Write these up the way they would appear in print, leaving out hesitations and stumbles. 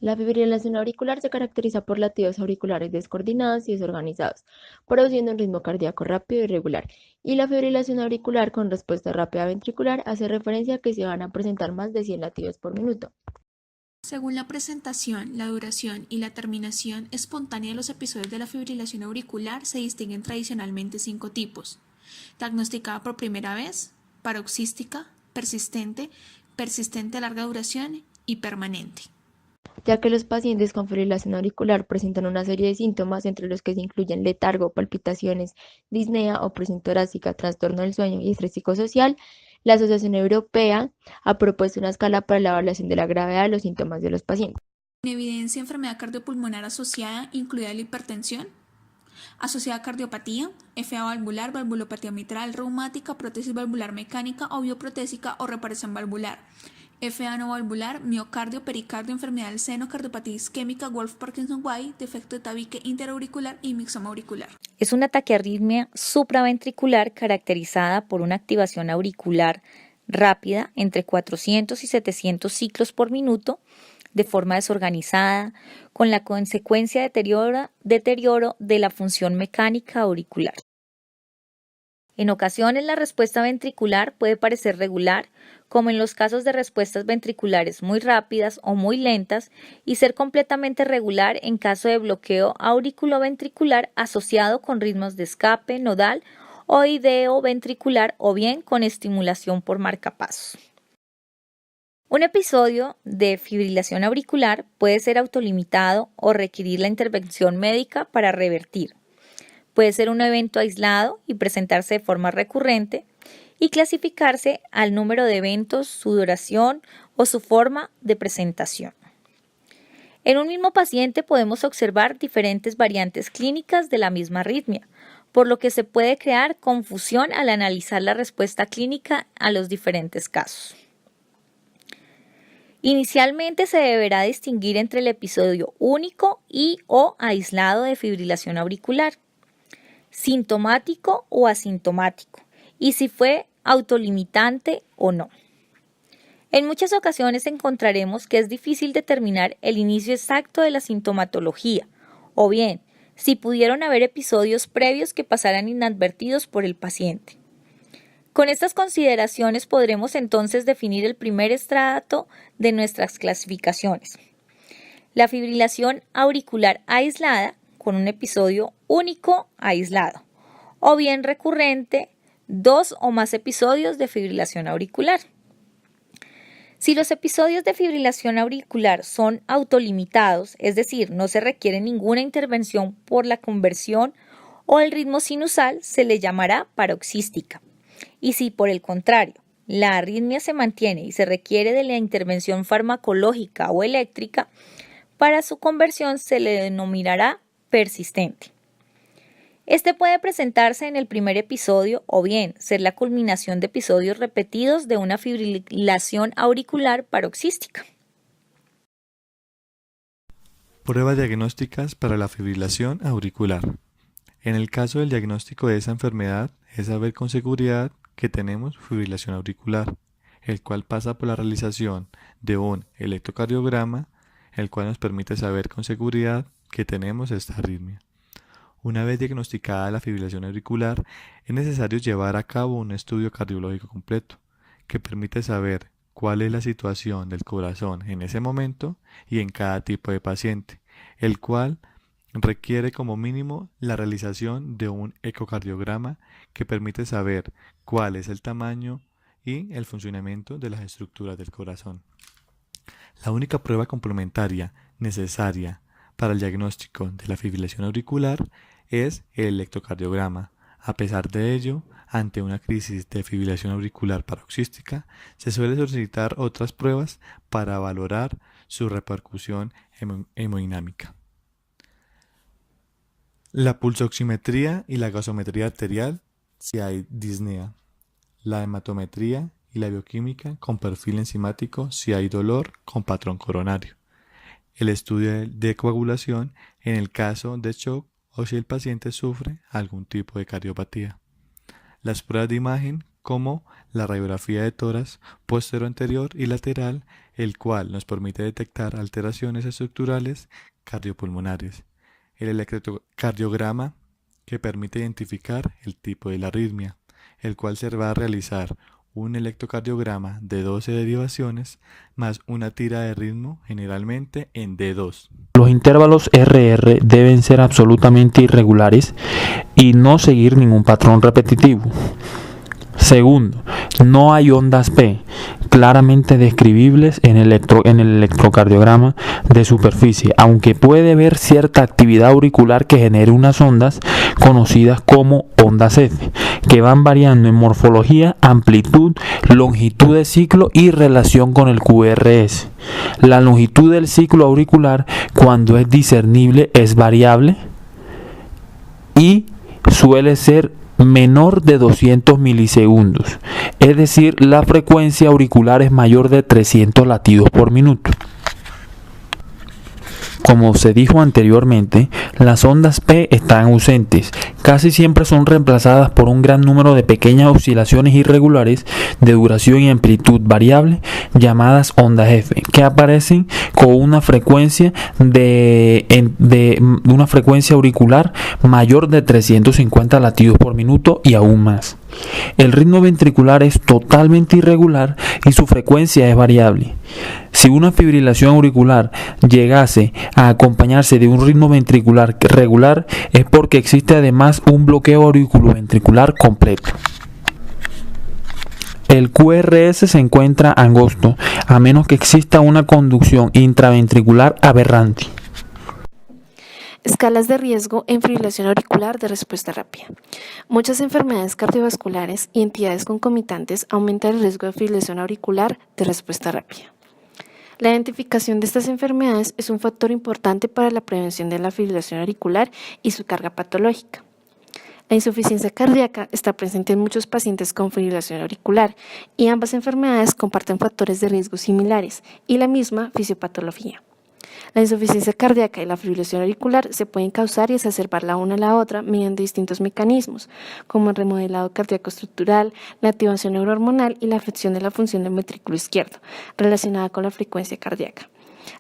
La fibrilación auricular se caracteriza por latidos auriculares descoordinados y desorganizados, produciendo un ritmo cardíaco rápido y irregular. Y la fibrilación auricular con respuesta rápida ventricular hace referencia a que se van a presentar más de 100 latidos por minuto. Según la presentación, la duración y la terminación espontánea de los episodios de la fibrilación auricular se distinguen tradicionalmente 5 tipos: diagnosticada por primera vez, paroxística, persistente, persistente a larga duración y permanente. Ya que los pacientes con fibrilación auricular presentan una serie de síntomas entre los que se incluyen letargo, palpitaciones, disnea, opresión torácica, trastorno del sueño y estrés psicosocial, la Asociación Europea ha propuesto una escala para la evaluación de la gravedad de los síntomas de los pacientes. En evidencia, enfermedad cardiopulmonar asociada, incluida la hipertensión, asociada a cardiopatía, FA valvular, valvulopatía mitral, reumática, prótesis valvular mecánica o bioprotésica o reparación valvular, FA no valvular, miocardio, pericardio, enfermedad del seno, cardiopatía isquémica, Wolff-Parkinson-White, defecto de tabique interauricular y mixoma auricular. Es una taquiarritmia supraventricular caracterizada por una activación auricular rápida entre 400 y 700 ciclos por minuto, de forma desorganizada, con la consecuencia deterioro de la función mecánica auricular. En ocasiones la respuesta ventricular puede parecer regular, como en los casos de respuestas ventriculares muy rápidas o muy lentas, y ser completamente regular en caso de bloqueo auriculoventricular asociado con ritmos de escape nodal o ideo ventricular o bien con estimulación por marcapasos. Un episodio de fibrilación auricular puede ser autolimitado o requerir la intervención médica para revertir. Puede ser un evento aislado y presentarse de forma recurrente y clasificarse al número de eventos, su duración o su forma de presentación. En un mismo paciente podemos observar diferentes variantes clínicas de la misma arritmia, por lo que se puede crear confusión al analizar la respuesta clínica a los diferentes casos. Inicialmente se deberá distinguir entre el episodio único y o aislado de fibrilación auricular, sintomático o asintomático, y si fue autolimitante o no. En muchas ocasiones encontraremos que es difícil determinar el inicio exacto de la sintomatología, o bien si pudieron haber episodios previos que pasaran inadvertidos por el paciente. Con estas consideraciones podremos entonces definir el primer estrato de nuestras clasificaciones. La fibrilación auricular aislada con un episodio único aislado, o bien recurrente, 2 o más episodios de fibrilación auricular. Si los episodios de fibrilación auricular son autolimitados, es decir, no se requiere ninguna intervención por la conversión o el ritmo sinusal, se le llamará paroxística. Y si, por el contrario, la arritmia se mantiene y se requiere de la intervención farmacológica o eléctrica, para su conversión se le denominará persistente. Este puede presentarse en el primer episodio o bien ser la culminación de episodios repetidos de una fibrilación auricular paroxística. Pruebas diagnósticas para la fibrilación auricular. En el caso del diagnóstico de esa enfermedad es saber con seguridad que tenemos fibrilación auricular, el cual pasa por la realización de un electrocardiograma, el cual nos permite saber con seguridad que tenemos esta arritmia. Una vez diagnosticada la fibrilación auricular, es necesario llevar a cabo un estudio cardiológico completo, que permite saber cuál es la situación del corazón en ese momento y en cada tipo de paciente, el cual requiere como mínimo la realización de un ecocardiograma que permite saber cuál es el tamaño y el funcionamiento de las estructuras del corazón. La única prueba complementaria necesaria para el diagnóstico de la fibrilación auricular es el electrocardiograma. A pesar de ello, ante una crisis de fibrilación auricular paroxística, se suele solicitar otras pruebas para valorar su repercusión hemodinámica. La pulsoximetría y la gasometría arterial si hay disnea. La hematometría y la bioquímica con perfil enzimático si hay dolor con patrón coronario. El estudio de coagulación en el caso de shock o si el paciente sufre algún tipo de cardiopatía. Las pruebas de imagen como la radiografía de tórax posterior anterior y lateral, el cual nos permite detectar alteraciones estructurales cardiopulmonares. El electrocardiograma, que permite identificar el tipo de la arritmia, el cual se va a realizar un electrocardiograma de 12 derivaciones más una tira de ritmo, generalmente en D2. Los intervalos RR deben ser absolutamente irregulares y no seguir ningún patrón repetitivo. Segundo, no hay ondas P claramente describibles en el electrocardiograma de superficie, aunque puede haber cierta actividad auricular que genere unas ondas conocidas como ondas F, que van variando en morfología, amplitud, longitud de ciclo y relación con el QRS. La longitud del ciclo auricular, cuando es discernible, es variable y suele ser menor de 200 milisegundos, es decir, la frecuencia auricular es mayor de 300 latidos por minuto. Como se dijo anteriormente, las ondas P están ausentes. Casi siempre son reemplazadas por un gran número de pequeñas oscilaciones irregulares de duración y amplitud variable llamadas ondas F, que aparecen con una frecuencia una frecuencia auricular mayor de 350 latidos por minuto y aún más. El ritmo ventricular es totalmente irregular y su frecuencia es variable. Si una fibrilación auricular llegase a acompañarse de un ritmo ventricular regular, es porque existe además un bloqueo auriculoventricular completo. El QRS se encuentra angosto, a menos que exista una conducción intraventricular aberrante. Escalas de riesgo en fibrilación auricular de respuesta rápida. Muchas enfermedades cardiovasculares y entidades concomitantes aumentan el riesgo de fibrilación auricular de respuesta rápida. La identificación de estas enfermedades es un factor importante para la prevención de la fibrilación auricular y su carga patológica. La insuficiencia cardíaca está presente en muchos pacientes con fibrilación auricular y ambas enfermedades comparten factores de riesgo similares y la misma fisiopatología. La insuficiencia cardíaca y la fibrilación auricular se pueden causar y exacerbar la una a la otra mediante distintos mecanismos, como el remodelado cardíaco estructural, la activación neurohormonal y la afección de la función del ventrículo izquierdo, relacionada con la frecuencia cardíaca.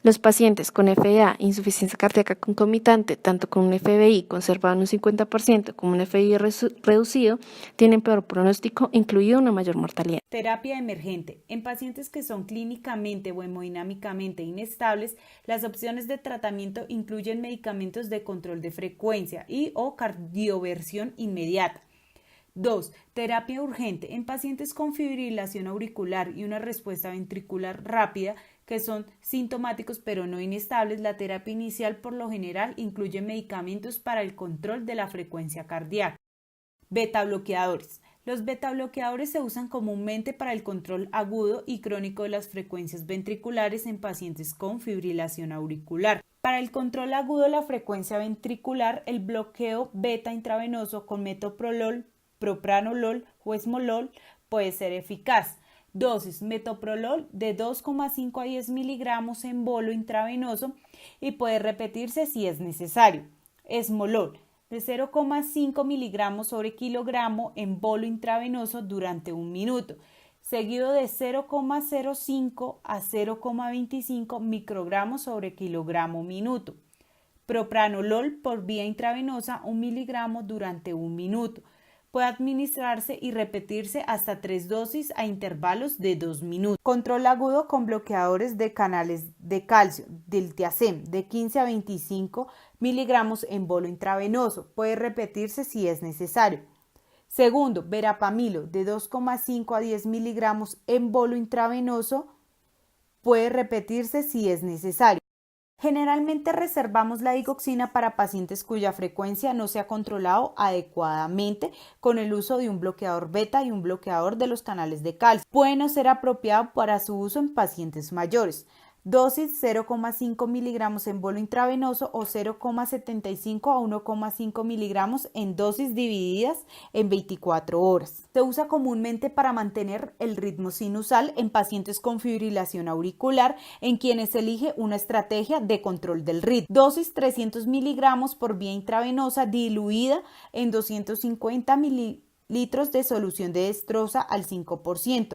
Los pacientes con FA, insuficiencia cardíaca concomitante, tanto con un FBI conservado en un 50% como un FI reducido, tienen peor pronóstico, incluido una mayor mortalidad. Terapia emergente. En pacientes que son clínicamente o hemodinámicamente inestables, las opciones de tratamiento incluyen medicamentos de control de frecuencia y o cardioversión inmediata. 2. Terapia urgente. En pacientes con fibrilación auricular y una respuesta ventricular rápida, que son sintomáticos pero no inestables, la terapia inicial por lo general incluye medicamentos para el control de la frecuencia cardíaca. Beta bloqueadores. Los beta bloqueadores se usan comúnmente para el control agudo y crónico de las frecuencias ventriculares en pacientes con fibrilación auricular. Para el control agudo de la frecuencia ventricular, el bloqueo beta intravenoso con metoprolol, propranolol o esmolol puede ser eficaz. Dosis: metoprolol de 2,5 a 10 miligramos en bolo intravenoso y puede repetirse si es necesario. Esmolol de 0,5 miligramos sobre kilogramo en bolo intravenoso durante 1 minuto, seguido de 0,05 a 0,25 microgramos sobre kilogramo minuto. Propranolol por vía intravenosa 1 miligramo durante 1 minuto. Puede administrarse y repetirse hasta 3 dosis a intervalos de 2 minutos. Control agudo con bloqueadores de canales de calcio, diltiazem, de 15 a 25 miligramos en bolo intravenoso. Puede repetirse si es necesario. Segundo, verapamilo, de 2,5 a 10 miligramos en bolo intravenoso. Puede repetirse si es necesario. Generalmente reservamos la digoxina para pacientes cuya frecuencia no se ha controlado adecuadamente con el uso de un bloqueador beta y un bloqueador de los canales de calcio. Puede no ser apropiado para su uso en pacientes mayores. Dosis: 0,5 miligramos en bolo intravenoso o 0,75 a 1,5 miligramos en dosis divididas en 24 horas. Se usa comúnmente para mantener el ritmo sinusal en pacientes con fibrilación auricular, en quienes se elige una estrategia de control del ritmo. Dosis: 300 miligramos por vía intravenosa diluida en 250 miligramos litros de solución de destroza al 5%.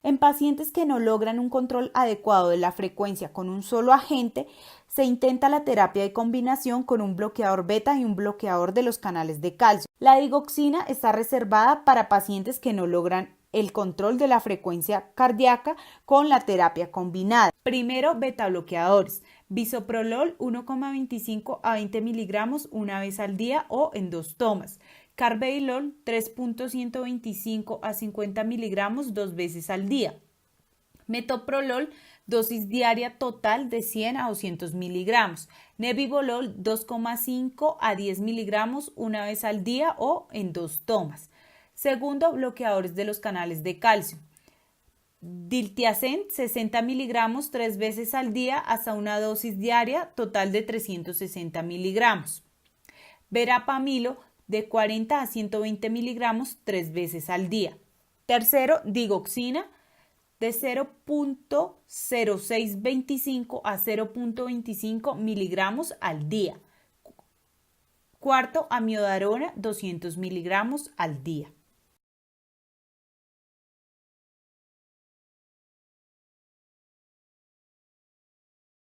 En pacientes que no logran un control adecuado de la frecuencia con un solo agente, se intenta la terapia de combinación con un bloqueador beta y un bloqueador de los canales de calcio. La digoxina está reservada para pacientes que no logran el control de la frecuencia cardíaca con la terapia combinada. Primero, beta bloqueadores. Bisoprolol 1,25 a 20 miligramos una vez al día o en 2 tomas. Carvedilol 3.125 a 50 miligramos 2 veces al día. Metoprolol, dosis diaria total de 100 a 200 miligramos. Nebivolol 2,5 a 10 miligramos una vez al día o en 2 tomas. Segundo, bloqueadores de los canales de calcio. Diltiazem 60 miligramos 3 veces al día hasta una dosis diaria total de 360 miligramos. Verapamilo de 40 a 120 miligramos 3 veces al día. Tercero, digoxina de 0.0625 a 0.25 miligramos al día. Cuarto, amiodarona 200 miligramos al día.